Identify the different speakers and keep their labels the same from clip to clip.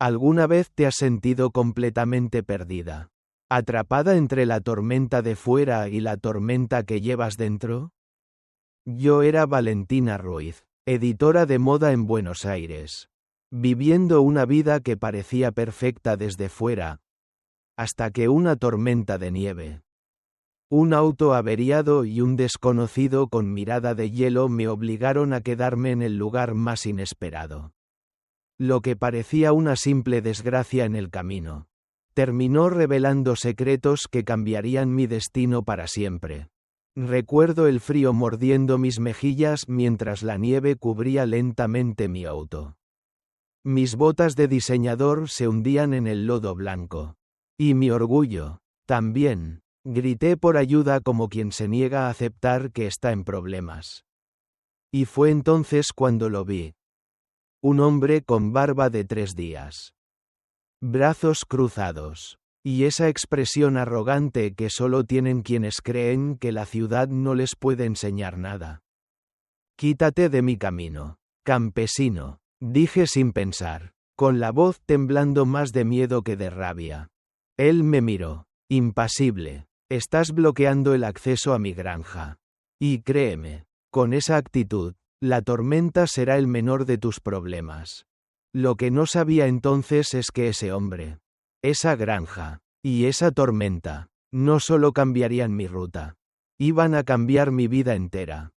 Speaker 1: ¿Alguna vez te has sentido completamente perdida? ¿Atrapada entre la tormenta de fuera y la tormenta que llevas dentro? Yo era Valentina Ruiz, editora de moda en Buenos Aires, viviendo una vida que parecía perfecta desde fuera, hasta que una tormenta de nieve, un auto averiado y un desconocido con mirada de hielo me obligaron a quedarme en el lugar más inesperado. Lo que parecía una simple desgracia en el camino, terminó revelando secretos que cambiarían mi destino para siempre. Recuerdo el frío mordiendo mis mejillas mientras la nieve cubría lentamente mi auto. Mis botas de diseñador se hundían en el lodo blanco. Y mi orgullo, también. Grité por ayuda como quien se niega a aceptar que está en problemas. Y fue entonces cuando lo vi. Un hombre con barba de 3 días. Brazos cruzados. Y esa expresión arrogante que solo tienen quienes creen que la ciudad no les puede enseñar nada. Quítate de mi camino, campesino, dije sin pensar, con la voz temblando más de miedo que de rabia. Él me miró, impasible. Estás bloqueando el acceso a mi granja. Y créeme, con esa actitud, la tormenta será el menor de tus problemas. Lo que no sabía entonces es que ese hombre, esa granja, y esa tormenta, no solo cambiarían mi ruta, iban a cambiar mi vida entera.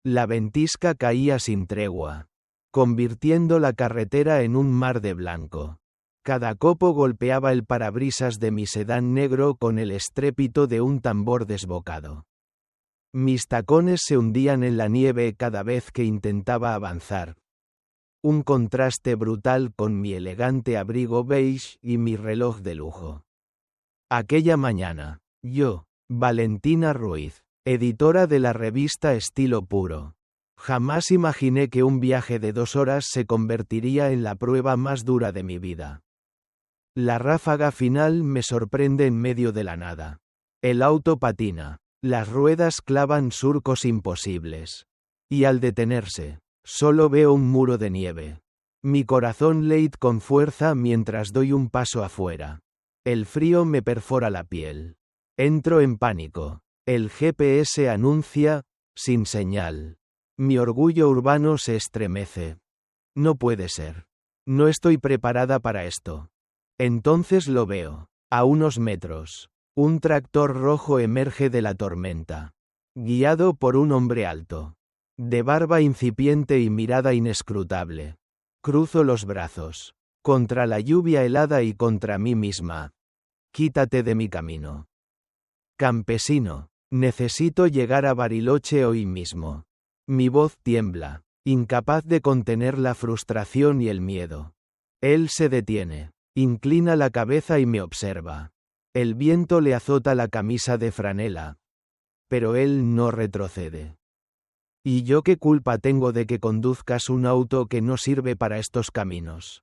Speaker 1: La ventisca caía sin tregua, convirtiendo la carretera en un mar de blanco. Cada copo golpeaba el parabrisas de mi sedán negro con el estrépito de un tambor desbocado. Mis tacones se hundían en la nieve cada vez que intentaba avanzar. Un contraste brutal con mi elegante abrigo beige y mi reloj de lujo. Aquella mañana, yo, Valentina Ruiz, editora de la revista Estilo Puro, jamás imaginé que un viaje de 2 horas se convertiría en la prueba más dura de mi vida. La ráfaga final me sorprende en medio de la nada. El auto patina, las ruedas clavan surcos imposibles. Y al detenerse, solo veo un muro de nieve. Mi corazón late con fuerza mientras doy un paso afuera. El frío me perfora la piel. Entro en pánico. El GPS anuncia, sin señal. Mi orgullo urbano se estremece. No puede ser. No estoy preparada para esto. Entonces lo veo. A unos metros. Un tractor rojo emerge de la tormenta. Guiado por un hombre alto. De barba incipiente y mirada inescrutable. Cruzo los brazos. Contra la lluvia helada y contra mí misma. Quítate de mi camino. Campesino, necesito llegar a Bariloche hoy mismo. Mi voz tiembla, incapaz de contener la frustración y el miedo. Él se detiene. Inclina la cabeza y me observa. El viento le azota la camisa de franela. Pero él no retrocede. ¿Y yo qué culpa tengo de que conduzcas un auto que no sirve para estos caminos?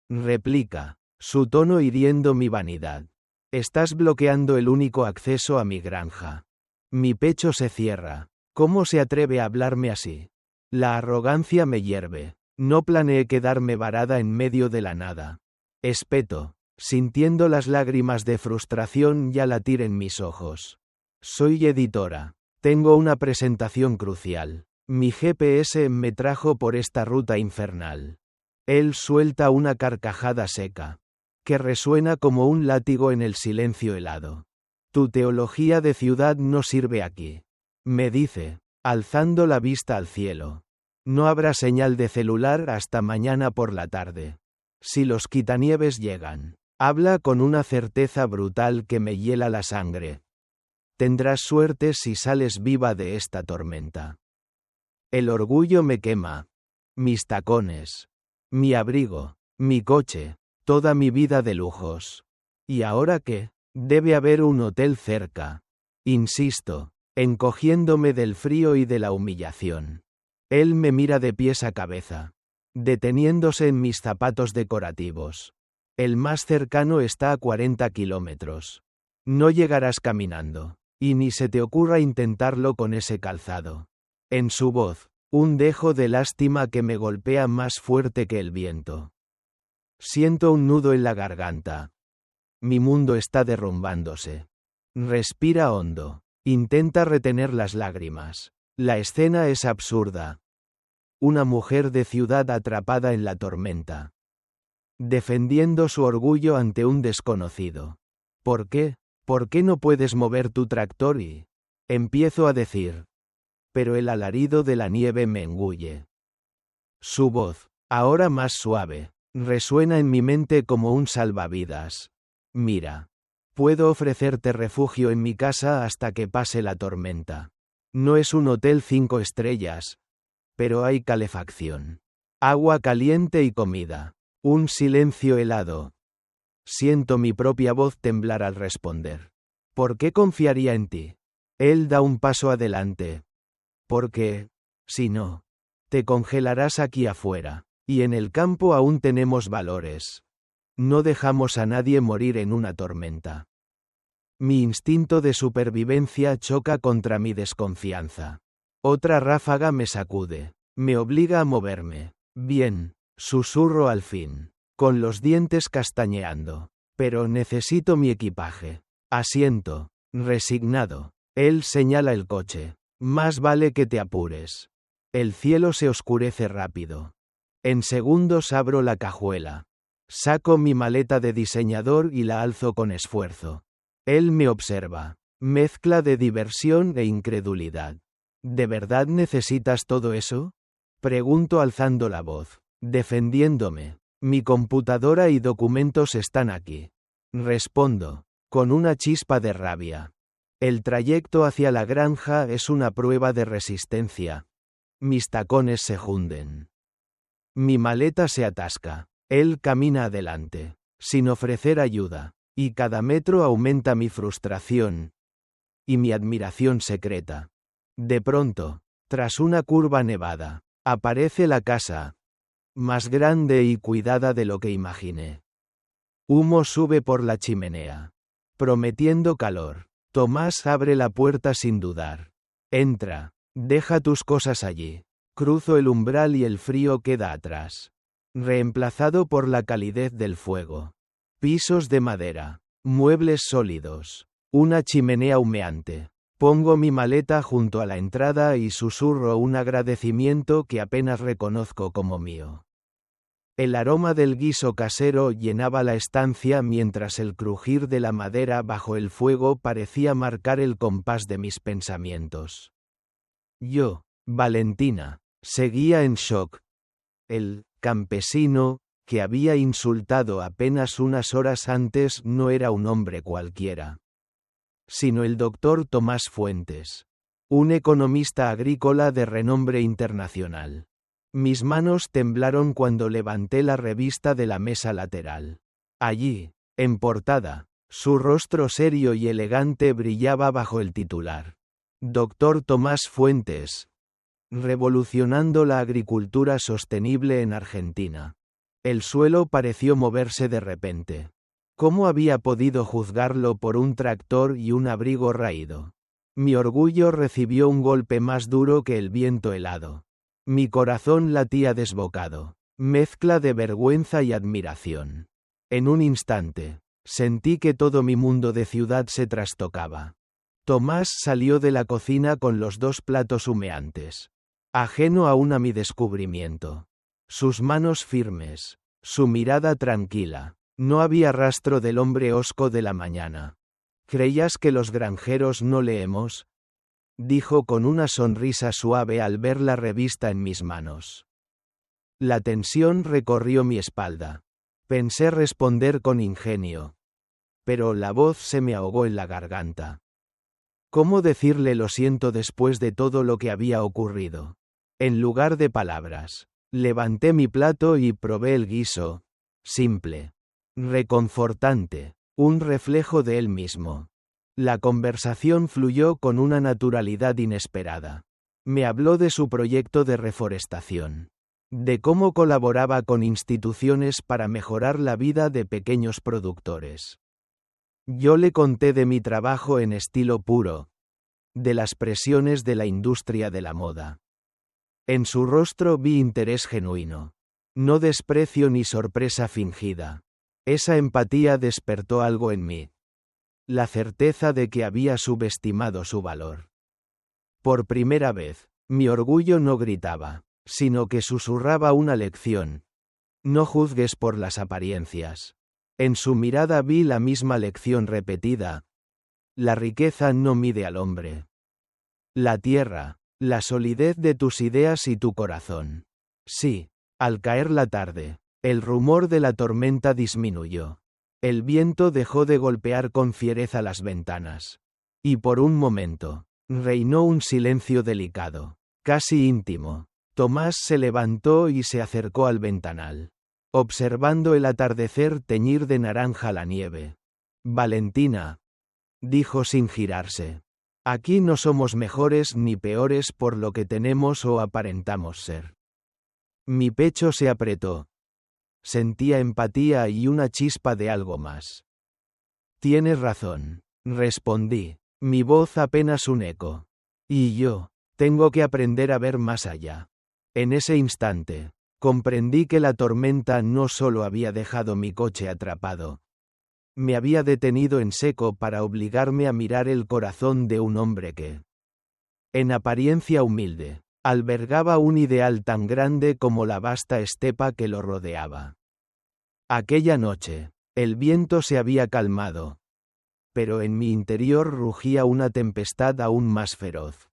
Speaker 1: Replica, su tono hiriendo mi vanidad. Estás bloqueando el único acceso a mi granja. Mi pecho se cierra. ¿Cómo se atreve a hablarme así? La arrogancia me hierve. No planeé quedarme varada en medio de la nada. Espeto, sintiendo las lágrimas de frustración ya latir en mis ojos. Soy editora. Tengo una presentación crucial. Mi GPS me trajo por esta ruta infernal. Él suelta una carcajada seca, que resuena como un látigo en el silencio helado. Tu teología de ciudad no sirve aquí. Me dice, alzando la vista al cielo. No habrá señal de celular hasta mañana por la tarde. Si los quitanieves llegan, habla con una certeza brutal que me hiela la sangre. Tendrás suerte si sales viva de esta tormenta. El orgullo me quema. Mis tacones. Mi abrigo. Mi coche. Toda mi vida de lujos. ¿Y ahora qué? Debe haber un hotel cerca. Insisto, encogiéndome del frío y de la humillación. Él me mira de pies a cabeza, deteniéndose en mis zapatos decorativos. El más cercano está a 40 kilómetros. No llegarás caminando. Y ni se te ocurra intentarlo con ese calzado. En su voz, un dejo de lástima que me golpea más fuerte que el viento. Siento un nudo en la garganta. Mi mundo está derrumbándose. Respira hondo. Intenta retener las lágrimas. La escena es absurda. Una mujer de ciudad atrapada en la tormenta. Defendiendo su orgullo ante un desconocido. ¿Por qué? ¿Por qué no puedes mover tu tractor y...? Empiezo a decir. Pero el alarido de la nieve me engulle. Su voz, ahora más suave, resuena en mi mente como un salvavidas. Mira. Puedo ofrecerte refugio en mi casa hasta que pase la tormenta. No es un hotel 5 estrellas. Pero hay calefacción. Agua caliente y comida. Un silencio helado. Siento mi propia voz temblar al responder. ¿Por qué confiaría en ti? Él da un paso adelante. Porque, si no, te congelarás aquí afuera, y en el campo aún tenemos valores. No dejamos a nadie morir en una tormenta. Mi instinto de supervivencia choca contra mi desconfianza. Otra ráfaga me sacude. Me obliga a moverme. Bien, susurro al fin, con los dientes castañeando. Pero necesito mi equipaje. Asiento, resignado. Él señala el coche. Más vale que te apures. El cielo se oscurece rápido. En segundos abro la cajuela. Saco mi maleta de diseñador y la alzo con esfuerzo. Él me observa. Mezcla de diversión e incredulidad. ¿De verdad necesitas todo eso? Pregunto alzando la voz. Defendiéndome. Mi computadora y documentos están aquí. Respondo, con una chispa de rabia. El trayecto hacia la granja es una prueba de resistencia. Mis tacones se hunden. Mi maleta se atasca. Él camina adelante, sin ofrecer ayuda, y cada metro aumenta mi frustración y mi admiración secreta. De pronto, tras una curva nevada, aparece la casa, más grande y cuidada de lo que imaginé. Humo sube por la chimenea, prometiendo calor. Tomás abre la puerta sin dudar. Entra, deja tus cosas allí. Cruzo el umbral y el frío queda atrás, reemplazado por la calidez del fuego. Pisos de madera, muebles sólidos, una chimenea humeante. Pongo mi maleta junto a la entrada y susurro un agradecimiento que apenas reconozco como mío. El aroma del guiso casero llenaba la estancia mientras el crujir de la madera bajo el fuego parecía marcar el compás de mis pensamientos. Yo, Valentina, seguía en shock. El campesino, que había insultado apenas unas horas antes, no era un hombre cualquiera, sino el doctor Tomás Fuentes, un economista agrícola de renombre internacional. Mis manos temblaron cuando levanté la revista de la mesa lateral. Allí, en portada, su rostro serio y elegante brillaba bajo el titular. Doctor Tomás Fuentes, revolucionando la agricultura sostenible en Argentina. El suelo pareció moverse de repente. ¿Cómo había podido juzgarlo por un tractor y un abrigo raído? Mi orgullo recibió un golpe más duro que el viento helado. Mi corazón latía desbocado, mezcla de vergüenza y admiración. En un instante, sentí que todo mi mundo de ciudad se trastocaba. Tomás salió de la cocina con los 2 platos humeantes. Ajeno aún a mi descubrimiento. Sus manos firmes, su mirada tranquila. No había rastro del hombre hosco de la mañana. ¿Creías que los granjeros no leemos?, dijo con una sonrisa suave al ver la revista en mis manos. La tensión recorrió mi espalda. Pensé responder con ingenio, pero la voz se me ahogó en la garganta. ¿Cómo decirle lo siento después de todo lo que había ocurrido? En lugar de palabras, levanté mi plato y probé el guiso, simple, reconfortante, un reflejo de él mismo. La conversación fluyó con una naturalidad inesperada. Me habló de su proyecto de reforestación, de cómo colaboraba con instituciones para mejorar la vida de pequeños productores. Yo le conté de mi trabajo en estilo puro, de las presiones de la industria de la moda. En su rostro vi interés genuino. No desprecio ni sorpresa fingida. Esa empatía despertó algo en mí. La certeza de que había subestimado su valor. Por primera vez, mi orgullo no gritaba, sino que susurraba una lección. No juzgues por las apariencias. En su mirada vi la misma lección repetida. La riqueza no mide al hombre. La tierra, la solidez de tus ideas y tu corazón. Sí, al caer la tarde, el rumor de la tormenta disminuyó. El viento dejó de golpear con fiereza las ventanas. Y por un momento, reinó un silencio delicado, casi íntimo. Tomás se levantó y se acercó al ventanal, observando el atardecer teñir de naranja la nieve. Valentina, dijo sin girarse. Aquí no somos mejores ni peores por lo que tenemos o aparentamos ser. Mi pecho se apretó. Sentía empatía y una chispa de algo más. Tienes razón, respondí, mi voz apenas un eco. Y yo, tengo que aprender a ver más allá. En ese instante, comprendí que la tormenta no solo había dejado mi coche atrapado. Me había detenido en seco para obligarme a mirar el corazón de un hombre que, en apariencia humilde, albergaba un ideal tan grande como la vasta estepa que lo rodeaba. Aquella noche, el viento se había calmado, pero en mi interior rugía una tempestad aún más feroz.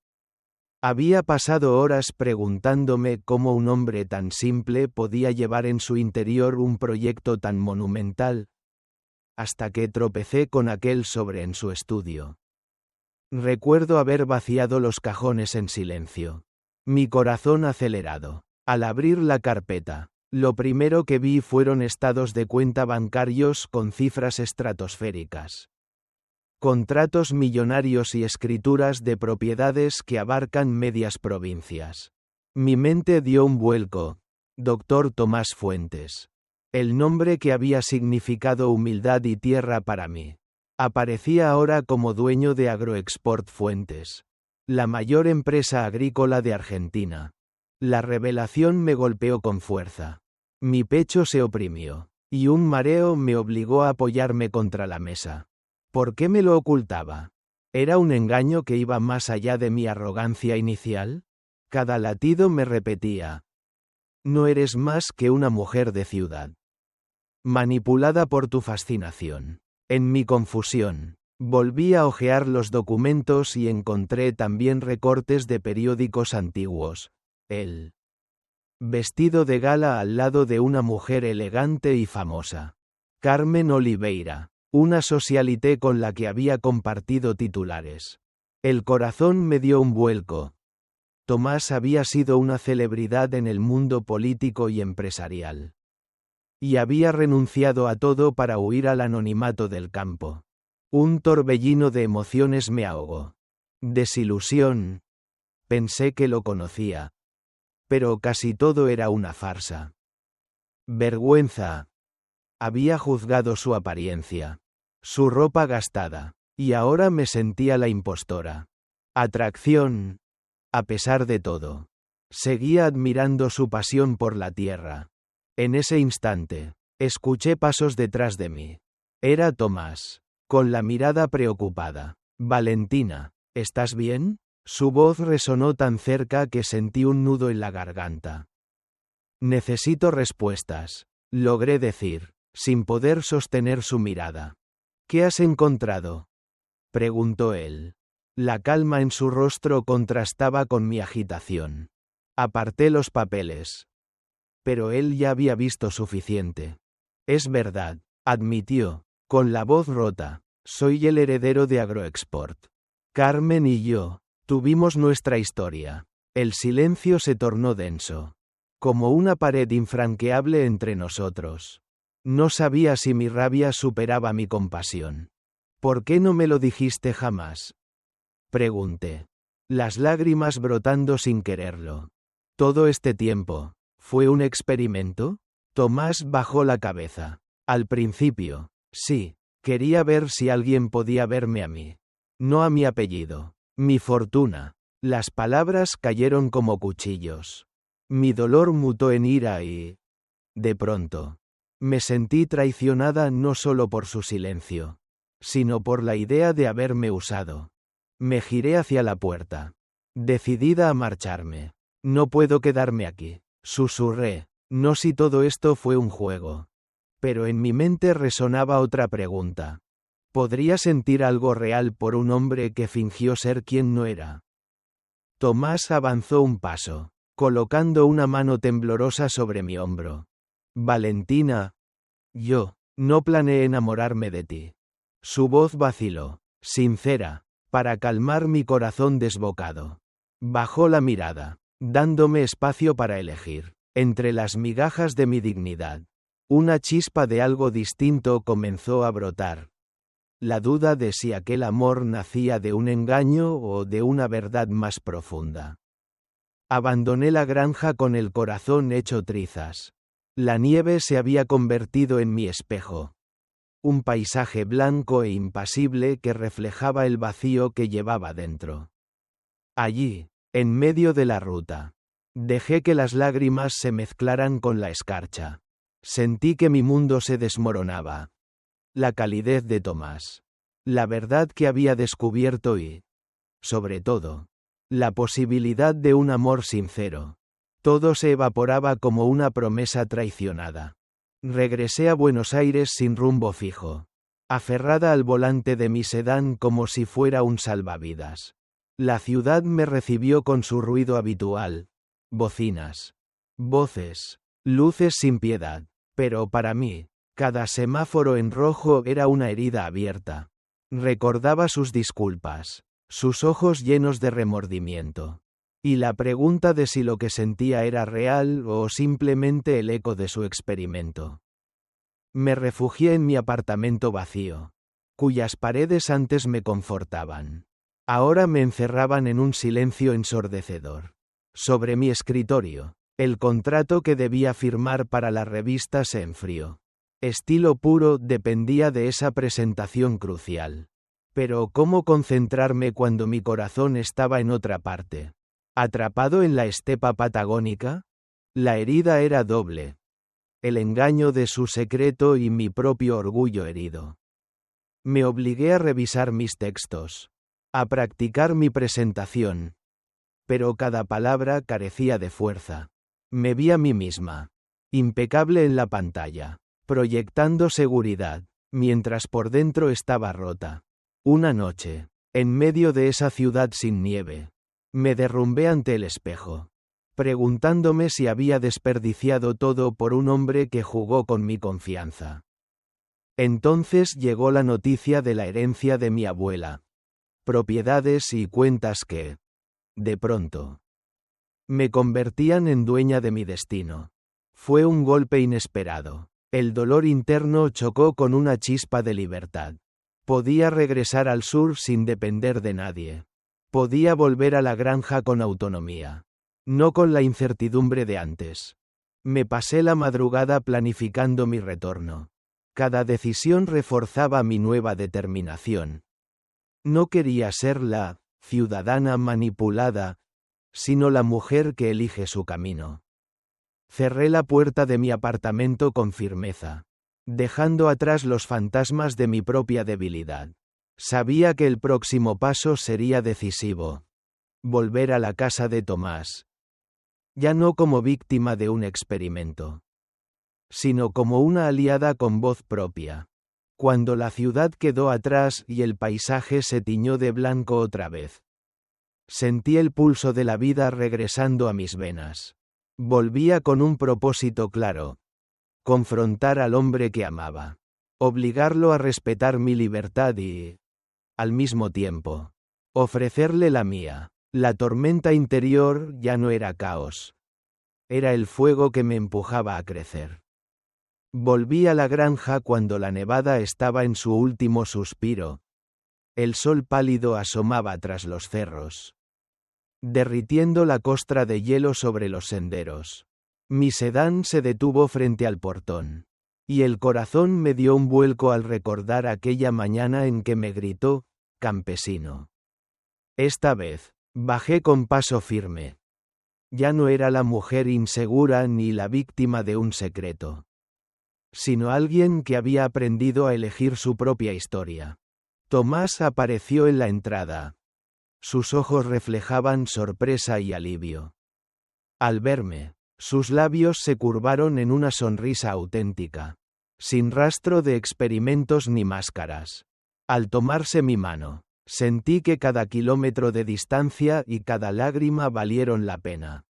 Speaker 1: Había pasado horas preguntándome cómo un hombre tan simple podía llevar en su interior un proyecto tan monumental, hasta que tropecé con aquel sobre en su estudio. Recuerdo haber vaciado los cajones en silencio. Mi corazón acelerado. Al abrir la carpeta, lo primero que vi fueron estados de cuenta bancarios con cifras estratosféricas. Contratos millonarios y escrituras de propiedades que abarcan medias provincias. Mi mente dio un vuelco. Dr. Tomás Fuentes. El nombre que había significado humildad y tierra para mí. Aparecía ahora como dueño de Agroexport Fuentes, la mayor empresa agrícola de Argentina. La revelación me golpeó con fuerza. Mi pecho se oprimió, y un mareo me obligó a apoyarme contra la mesa. ¿Por qué me lo ocultaba? ¿Era un engaño que iba más allá de mi arrogancia inicial? Cada latido me repetía: no eres más que una mujer de ciudad. Manipulada por tu fascinación. En mi confusión, volví a hojear los documentos y encontré también recortes de periódicos antiguos. El vestido de gala al lado de una mujer elegante y famosa. Carmen Oliveira, una socialité con la que había compartido titulares. El corazón me dio un vuelco. Tomás había sido una celebridad en el mundo político y empresarial. Y había renunciado a todo para huir al anonimato del campo. Un torbellino de emociones me ahogó. Desilusión. Pensé que lo conocía. Pero casi todo era una farsa. Vergüenza. Había juzgado su apariencia, su ropa gastada, y ahora me sentía la impostora. Atracción. A pesar de todo, seguía admirando su pasión por la tierra. En ese instante, escuché pasos detrás de mí. Era Tomás, con la mirada preocupada. Valentina, ¿estás bien? Su voz resonó tan cerca que sentí un nudo en la garganta. Necesito respuestas, logré decir, sin poder sostener su mirada. ¿Qué has encontrado?, preguntó él. La calma en su rostro contrastaba con mi agitación. Aparté los papeles. Pero él ya había visto suficiente. Es verdad, admitió, con la voz rota, soy el heredero de Agroexport. Carmen y yo, tuvimos nuestra historia. El silencio se tornó denso, como una pared infranqueable entre nosotros. No sabía si mi rabia superaba mi compasión. ¿Por qué no me lo dijiste jamás?, pregunté, las lágrimas brotando sin quererlo. Todo este tiempo, ¿fue un experimento? Tomás bajó la cabeza. Al principio, sí, quería ver si alguien podía verme a mí. No a mi apellido, mi fortuna. Las palabras cayeron como cuchillos. Mi dolor mutó en ira y De pronto, me sentí traicionada no solo por su silencio, sino por la idea de haberme usado. Me giré hacia la puerta, decidida a marcharme. No puedo quedarme aquí, susurré. No si todo esto fue un juego. Pero en mi mente resonaba otra pregunta. ¿Podría sentir algo real por un hombre que fingió ser quien no era? Tomás avanzó un paso, colocando una mano temblorosa sobre mi hombro. Valentina. Yo, no planeé enamorarme de ti. Su voz vaciló, sincera, para calmar mi corazón desbocado. Bajó la mirada, dándome espacio para elegir. Entre las migajas de mi dignidad, una chispa de algo distinto comenzó a brotar. La duda de si aquel amor nacía de un engaño o de una verdad más profunda. Abandoné la granja con el corazón hecho trizas. La nieve se había convertido en mi espejo. Un paisaje blanco e impasible que reflejaba el vacío que llevaba dentro. Allí, en medio de la ruta, dejé que las lágrimas se mezclaran con la escarcha. Sentí que mi mundo se desmoronaba. La calidez de Tomás. La verdad que había descubierto y, sobre todo, la posibilidad de un amor sincero. Todo se evaporaba como una promesa traicionada. Regresé a Buenos Aires sin rumbo fijo, aferrada al volante de mi sedán como si fuera un salvavidas. La ciudad me recibió con su ruido habitual. Bocinas, voces, luces sin piedad. Pero para mí, cada semáforo en rojo era una herida abierta. Recordaba sus disculpas, sus ojos llenos de remordimiento. Y la pregunta de si lo que sentía era real o simplemente el eco de su experimento. Me refugié en mi apartamento vacío, cuyas paredes antes me confortaban. Ahora me encerraban en un silencio ensordecedor. Sobre mi escritorio, el contrato que debía firmar para la revista se enfrió. Estilo puro dependía de esa presentación crucial. Pero ¿cómo concentrarme cuando mi corazón estaba en otra parte? ¿Atrapado en la estepa patagónica? La herida era doble. El engaño de su secreto y mi propio orgullo herido. Me obligué a revisar mis textos, a practicar mi presentación. Pero cada palabra carecía de fuerza. Me vi a mí misma, impecable en la pantalla, proyectando seguridad, mientras por dentro estaba rota. Una noche, en medio de esa ciudad sin nieve, me derrumbé ante el espejo, preguntándome si había desperdiciado todo por un hombre que jugó con mi confianza. Entonces llegó la noticia de la herencia de mi abuela. Propiedades y cuentas que, de pronto, me convertían en dueña de mi destino. Fue un golpe inesperado. El dolor interno chocó con una chispa de libertad. Podía regresar al sur sin depender de nadie. Podía volver a la granja con autonomía. No con la incertidumbre de antes. Me pasé la madrugada planificando mi retorno. Cada decisión reforzaba mi nueva determinación. No quería ser la ciudadana manipulada, sino la mujer que elige su camino. Cerré la puerta de mi apartamento con firmeza, dejando atrás los fantasmas de mi propia debilidad. Sabía que el próximo paso sería decisivo. Volver a la casa de Tomás. Ya no como víctima de un experimento, sino como una aliada con voz propia. Cuando la ciudad quedó atrás y el paisaje se tiñó de blanco otra vez, sentí el pulso de la vida regresando a mis venas. Volvía con un propósito claro: confrontar al hombre que amaba, obligarlo a respetar mi libertad y, al mismo tiempo, ofrecerle la mía. La tormenta interior ya no era caos. Era el fuego que me empujaba a crecer. Volví a la granja cuando la nevada estaba en su último suspiro. El sol pálido asomaba tras los cerros, derritiendo la costra de hielo sobre los senderos. Mi sedán se detuvo frente al portón, y el corazón me dio un vuelco al recordar aquella mañana en que me gritó: «Campesino». Esta vez, bajé con paso firme. Ya no era la mujer insegura ni la víctima de un secreto, sino alguien que había aprendido a elegir su propia historia. Tomás apareció en la entrada. Sus ojos reflejaban sorpresa y alivio. Al verme, sus labios se curvaron en una sonrisa auténtica, sin rastro de experimentos ni máscaras. Al tomarse mi mano, sentí que cada kilómetro de distancia y cada lágrima valieron la pena.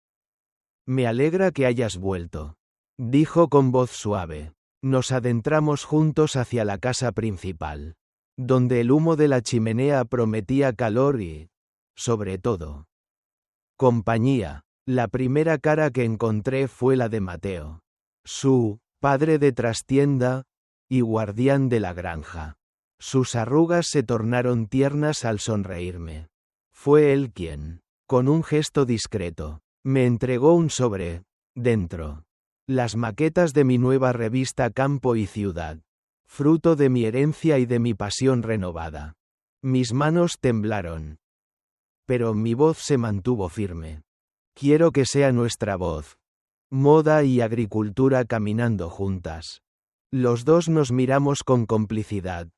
Speaker 1: Me alegra que hayas vuelto, dijo con voz suave. Nos adentramos juntos hacia la casa principal, donde el humo de la chimenea prometía calor y, sobre todo, compañía. La primera cara que encontré fue la de Mateo, su padre de trastienda y guardián de la granja. Sus arrugas se tornaron tiernas al sonreírme. Fue él quien, con un gesto discreto, me entregó un sobre. Dentro, las maquetas de mi nueva revista Campo y Ciudad, fruto de mi herencia y de mi pasión renovada. Mis manos temblaron, pero mi voz se mantuvo firme. Quiero que sea nuestra voz. Moda y agricultura caminando juntas. Los dos nos miramos con complicidad.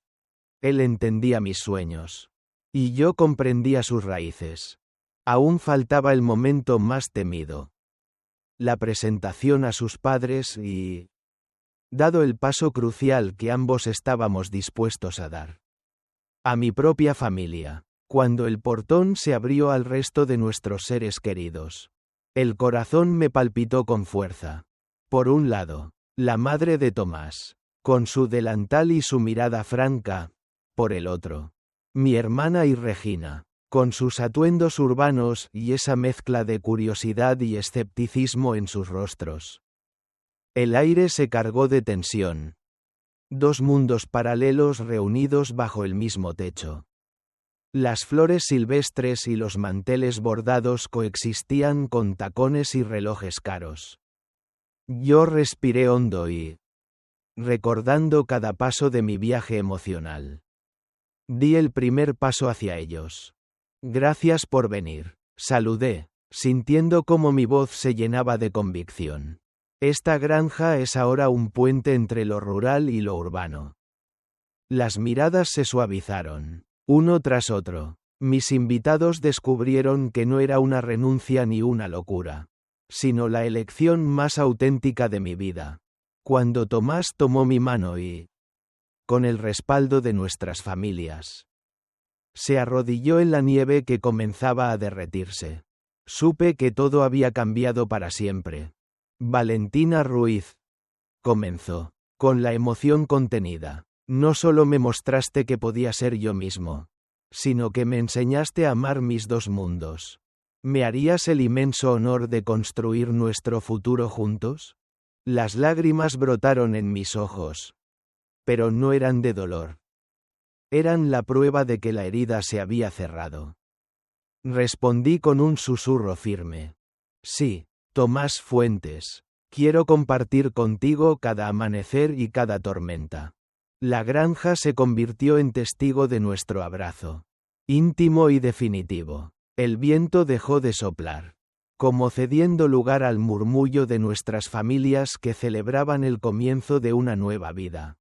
Speaker 1: Él entendía mis sueños, y yo comprendía sus raíces. Aún faltaba el momento más temido. La presentación a sus padres y, dado el paso crucial que ambos estábamos dispuestos a dar, a mi propia familia. Cuando el portón se abrió al resto de nuestros seres queridos, el corazón me palpitó con fuerza. Por un lado, la madre de Tomás, con su delantal y su mirada franca. Por el otro, mi hermana y Regina, con sus atuendos urbanos y esa mezcla de curiosidad y escepticismo en sus rostros. El aire se cargó de tensión. Dos mundos paralelos reunidos bajo el mismo techo. Las flores silvestres y los manteles bordados coexistían con tacones y relojes caros. Yo respiré hondo y, recordando cada paso de mi viaje emocional, di el primer paso hacia ellos. Gracias por venir, saludé, sintiendo cómo mi voz se llenaba de convicción. Esta granja es ahora un puente entre lo rural y lo urbano. Las miradas se suavizaron. Uno tras otro, mis invitados descubrieron que no era una renuncia ni una locura, sino la elección más auténtica de mi vida. Cuando Tomás tomó mi mano y, con el respaldo de nuestras familias, se arrodilló en la nieve que comenzaba a derretirse, supe que todo había cambiado para siempre. Valentina Ruiz, comenzó, con la emoción contenida. No solo me mostraste que podía ser yo mismo, sino que me enseñaste a amar mis dos mundos. ¿Me harías el inmenso honor de construir nuestro futuro juntos? Las lágrimas brotaron en mis ojos, pero no eran de dolor. Eran la prueba de que la herida se había cerrado. Respondí con un susurro firme. Sí, Tomás Fuentes, quiero compartir contigo cada amanecer y cada tormenta. La granja se convirtió en testigo de nuestro abrazo. Íntimo y definitivo. El viento dejó de soplar, como cediendo lugar al murmullo de nuestras familias que celebraban el comienzo de una nueva vida.